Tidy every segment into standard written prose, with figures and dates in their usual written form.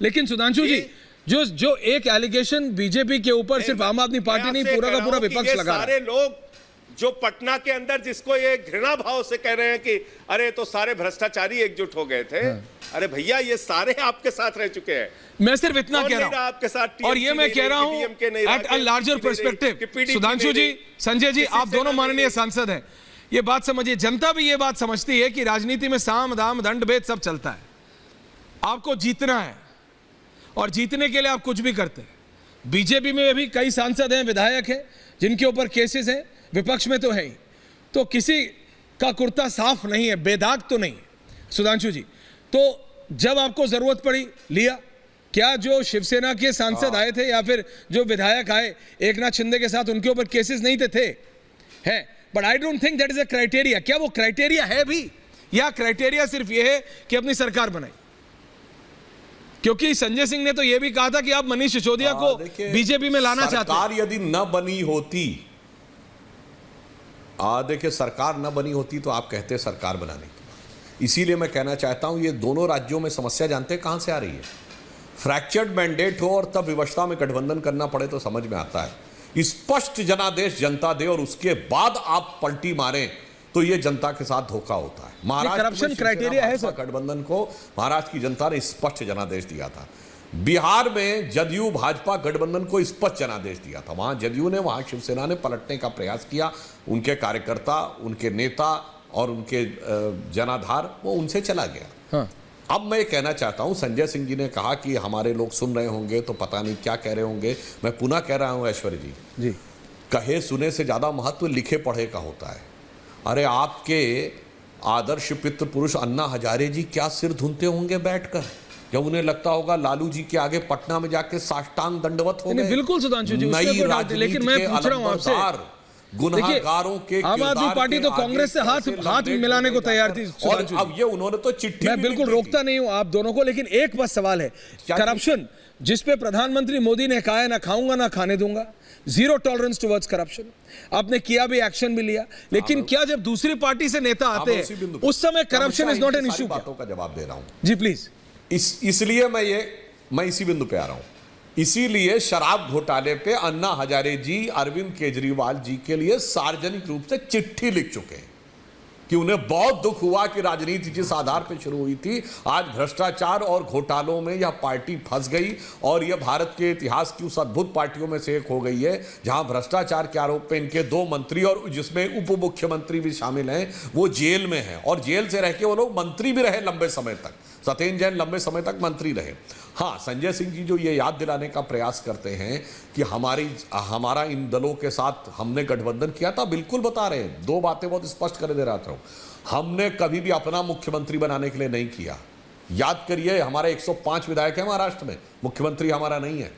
लेकिन सुधांशु जी, जो एक एलिगेशन बीजेपी के ऊपर सिर्फ आम आदमी पार्टी नहीं, पूरा का पूरा विपक्ष लगा सारे लोग जो पटना के अंदर जिसको ये घृणा भाव से कह रहे हैं कि अरे तो सारे भ्रष्टाचारी एकजुट हो गए थे। अरे भैया, ये सारे आपके साथ रह चुके हैं। मैं सिर्फ इतना कह रहा हूं आपके साथ, और ये मैं कह रहा हूं at a larger perspective. Sudhanshu ji, Sanjay ji, आप दोनों माननीय सांसद हैं, ये बात समझिए, जनता भी ये बात समझती है कि राजनीति में साम दाम दंड भेद सब चलता है। आपको जीतना है और जीतने के लिए आप कुछ भी करते हैं। बीजेपी में भी कई सांसद हैं, विधायक हैं जिनके ऊपर केसेस हैं, विपक्ष में तो है ही। तो किसी का कुर्ता साफ नहीं है, बेदाग तो नहीं है। सुधांशु जी, तो जब आपको जरूरत पड़ी लिया, क्या जो शिवसेना के सांसद आए थे या फिर जो विधायक आए एकनाथ शिंदे के साथ, उनके ऊपर केसेस नहीं थे? हैं, but I don't think that is a criteria. क्या वो क्राइटेरिया है भी, या क्राइटेरिया सिर्फ ये है कि अपनी सरकार बनाई? क्योंकि संजय सिंह ने तो यह भी कहा था कि आप मनीष सिसोदिया को बीजेपी में लाना चाहते हैं। सरकार यदि न बनी होती, देखिए सरकार न बनी होती तो आप कहते सरकार बनाने की। इसीलिए मैं कहना चाहता हूं, ये दोनों राज्यों में समस्या जानते हैं कहां से आ रही है। फ्रैक्चर्ड मैंडेट हो और तब विवशता में गठबंधन करना पड़े तो समझ में आता है। स्पष्ट जनादेश जनता दे और उसके बाद आप पलटी मारें तो ये जनता के साथ धोखा होता है। महाराष्ट्र करप्शन क्राइटेरिया है सर। गठबंधन को महाराष्ट्र की जनता ने स्पष्ट जनादेश दिया था। बिहार में जदयू भाजपा गठबंधन को स्पष्ट जनादेश दिया था। वहां जदयू ने, वहां शिवसेना ने पलटने का प्रयास किया। उनके कार्यकर्ता, उनके नेता और उनके जनाधार वो उनसे चला गया। हाँ। अब मैं ये कहना चाहता हूं, संजय सिंह जी ने कहा कि हमारे लोग सुन रहे होंगे तो पता नहीं क्या कह रहे होंगे। मैं पुनः कह रहा हूं ऐश्वर्य जी, कहे सुने से ज्यादा महत्व लिखे पढ़े का होता है। अरे आपके आदर्श पितृ पुरुष अन्ना हजारे जी क्या सिर धुनते होंगे बैठकर, जब उन्हें लगता होगा लालू जी के आगे पटना में जाके साष्टांग दंडवत हो गए। बिल्कुल सुधांशु जी, नई राजनीति लेकिन मैं पूछ रहा हूं आपसे, गुनाहगारों के आम आदमी पार्टी तो कांग्रेस से हाथ मिलाने को तैयार थी। और अब ये उन्होंने तो चिट्ठी, मैं बिल्कुल रोकता नहीं हूं आप दोनों को, लेकिन एक बस सवाल है, करप्शन जिस पे प्रधानमंत्री मोदी ने कहा है ना खाऊंगा ना खाने दूंगा, जीरो टॉलरेंस टुवर्ड्स करप्शन, आपने किया भी, एक्शन भी लिया, लेकिन क्या जब दूसरी पार्टी से नेता आते हैं उस समय corruption is not an issue? बातों का जवाब दे रहा हूं जी प्लीज। इसलिए मैं इसी बिंदु पे आ रहा हूं। इसीलिए शराब घोटाले पे अन्ना हजारे जी अरविंद केजरीवाल जी के लिए सार्वजनिक रूप से चिट्ठी लिख चुके हैं कि उन्हें बहुत दुख हुआ कि राजनीति जिस आधार पर शुरू हुई थी, आज भ्रष्टाचार और घोटालों में यह पार्टी फंस गई और यह भारत के इतिहास की उस अद्भुत पार्टियों में से एक हो गई है जहां भ्रष्टाचार के आरोप पे इनके 2 मंत्री और जिसमें उप मुख्यमंत्री भी शामिल हैं, वो जेल में हैं और जेल से रह के वो लोग मंत्री भी रहे लंबे समय तक। सत्येंद्र जैन लंबे समय तक मंत्री रहे। हाँ, संजय सिंह जी जो ये याद दिलाने का प्रयास करते हैं कि हमारा इन दलों के साथ हमने गठबंधन किया था, बिल्कुल बता रहे हैं। 2 बातें बहुत स्पष्ट कर दे रहा था, हमने कभी भी अपना मुख्यमंत्री बनाने के लिए नहीं किया। याद करिए, हमारे 105 विधायक हैं महाराष्ट्र में, मुख्यमंत्री हमारा नहीं है।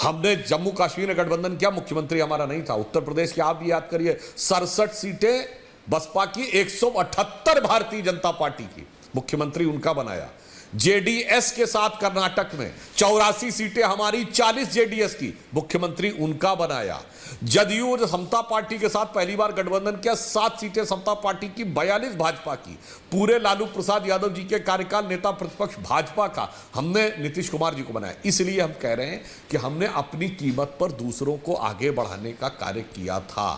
हमने जम्मू कश्मीर में गठबंधन किया, मुख्यमंत्री हमारा नहीं था। उत्तर प्रदेश की आप भी याद करिए, 67 सीटें बसपा की, 178 भारतीय जनता पार्टी की, मुख्यमंत्री उनका बनाया। जेडीएस के साथ कर्नाटक में 84 सीटें हमारी, 40 जेडीएस की, मुख्यमंत्री उनका बनाया। जदयू समता पार्टी के साथ पहली बार गठबंधन किया, 7 सीटें समता पार्टी की, 42 भाजपा की। पूरे लालू प्रसाद यादव जी के कार्यकाल नेता प्रतिपक्ष भाजपा का, हमने नीतीश कुमार जी को बनाया। इसलिए हम कह रहे हैं कि हमने अपनी कीमत पर दूसरों को आगे बढ़ाने का कार्य किया था।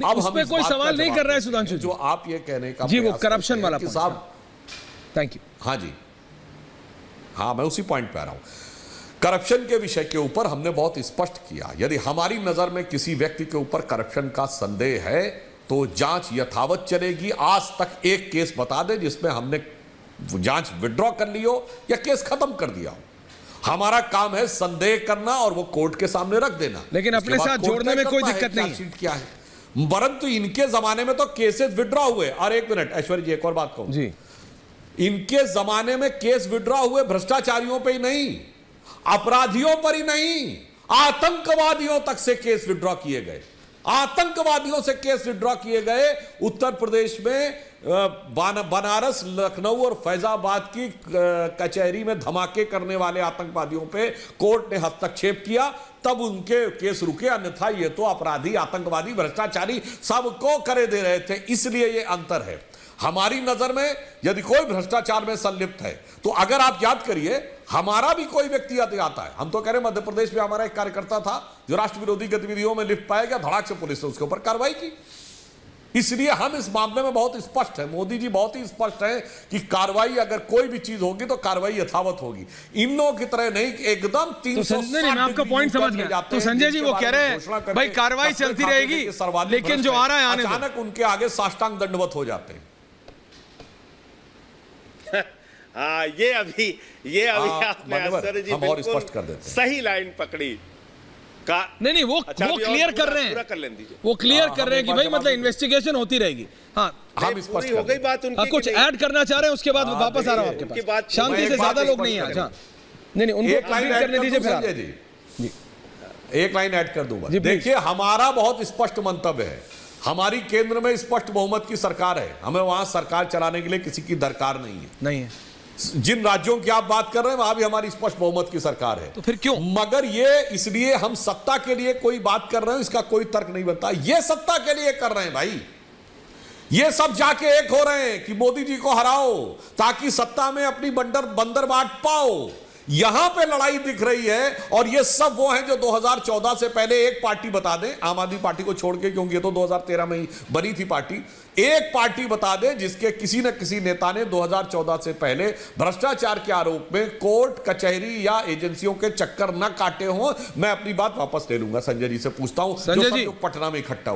अब हम कोई सवाल नहीं कर रहे हैं सुधांशु, जो आप ये कहने का जी, वो करप्शन वाला साहब। Thank you. हाँ जी, हाँ, मैं उसी पॉइंट पे आ रहा हूं। करप्शन के विषय के ऊपर हमने बहुत स्पष्ट किया, यदि हमारी नजर में किसी व्यक्ति के ऊपर करप्शन का संदेह है तो जांच यथावत चलेगी। आज तक एक केस बता दे जिसमें हमने जांच विड्रॉ कर ली हो या केस खत्म कर दिया हो। हमारा काम है संदेह करना और वो कोर्ट के सामने रख देना, लेकिन अपने साथ जोड़ने में कोई दिक्कत नहीं है। क्या है, परंतु इनके जमाने में तो केसेस विड्रॉ हुए। और एक मिनट ऐश्वर्य जी, एक और बात कहूं जी, इनके जमाने में केस विड्रॉ हुए भ्रष्टाचारियों पे ही नहीं, अपराधियों पर ही नहीं, आतंकवादियों तक से केस विड्रॉ किए गए। आतंकवादियों से केस विड्रॉ किए गए। उत्तर प्रदेश में बनारस, लखनऊ और फैजाबाद की कचहरी में धमाके करने वाले आतंकवादियों पे कोर्ट ने हस्तक्षेप किया, तब उनके केस रुके। अन्यथा ये तो अपराधी, आतंकवादी, भ्रष्टाचारी सबको करे दे रहे थे। इसलिए ये अंतर है। हमारी नजर में यदि कोई भ्रष्टाचार में संलिप्त है तो अगर आप याद करिए, हमारा भी कोई व्यक्ति आता है, हम तो कह रहे मध्य प्रदेश में हमारा एक कार्यकर्ता था जो राष्ट्र विरोधी गतिविधियों में लिप्त पाया गया, धड़ाक से पुलिस ने उसके ऊपर कार्रवाई की। इसलिए हम इस मामले में बहुत स्पष्ट है, मोदी जी बहुत ही स्पष्ट है कि कार्रवाई अगर कोई भी चीज होगी तो कार्रवाई यथावत होगी। इन लोगों की तरह नहीं कि एकदम 360 मैं आपका पॉइंट समझ गया। तो संजय जी वो कह रहे हैं भाई कार्रवाई चलती रहेगी, लेकिन जो आ रहा है आने दो। अचानक उनके आगे साष्टांग दंडवत हो जाते हैं। हाँ, ये अभी आपने आचार्य जी हम और स्पष्ट कर देते हैं। सही लाइन पकड़ी का नहीं वो क्लियर कर रहे हैं, वो क्लियर कर रहे हैं कि भाई मतलब इन्वेस्टिगेशन होती रहेगी। हाँ हम स्पष्ट हो गई बात उनकी। कुछ ऐड करना चाह रहे हैं, उसके बाद वापस आ रहा हूं आपके पास। शांति से ज्यादा लोग नहीं है। अच्छा नहीं उनको एक लाइन करने दीजिए फिर जी, एक लाइन ऐड कर दूंगा। देखिए हमारा बहुत स्पष्ट मंतव्य है, हमारी केंद्र में स्पष्ट बहुमत की सरकार है, हमें वहां सरकार चलाने के लिए किसी की दरकार नहीं है। जिन राज्यों की आप बात कर रहे हैं वहां भी हमारी स्पष्ट बहुमत की सरकार है, तो फिर क्यों? मगर ये इसलिए हम सत्ता के लिए कोई बात कर रहे हैं, इसका कोई तर्क नहीं बनता। ये सत्ता के लिए कर रहे हैं भाई, ये सब जाके एक हो रहे हैं कि मोदी जी को हराओ ताकि सत्ता में अपनी बंदर बांट पाओ। यहां पे लड़ाई दिख रही है और ये सब वो हैं जो 2014 से पहले एक पार्टी बता दें, आम आदमी पार्टी को छोड़ के, क्योंकि ये तो 2013 में ही बनी थी पार्टी, एक पार्टी बता दें जिसके किसी न किसी नेता ने 2014 से पहले भ्रष्टाचार के आरोप में कोर्ट कचहरी या एजेंसियों के चक्कर न काटे हों। मैं अपनी बात वापस ले लूंगा, संजय जी से पूछता हूं, जो पटना में इकट्ठा हुआ।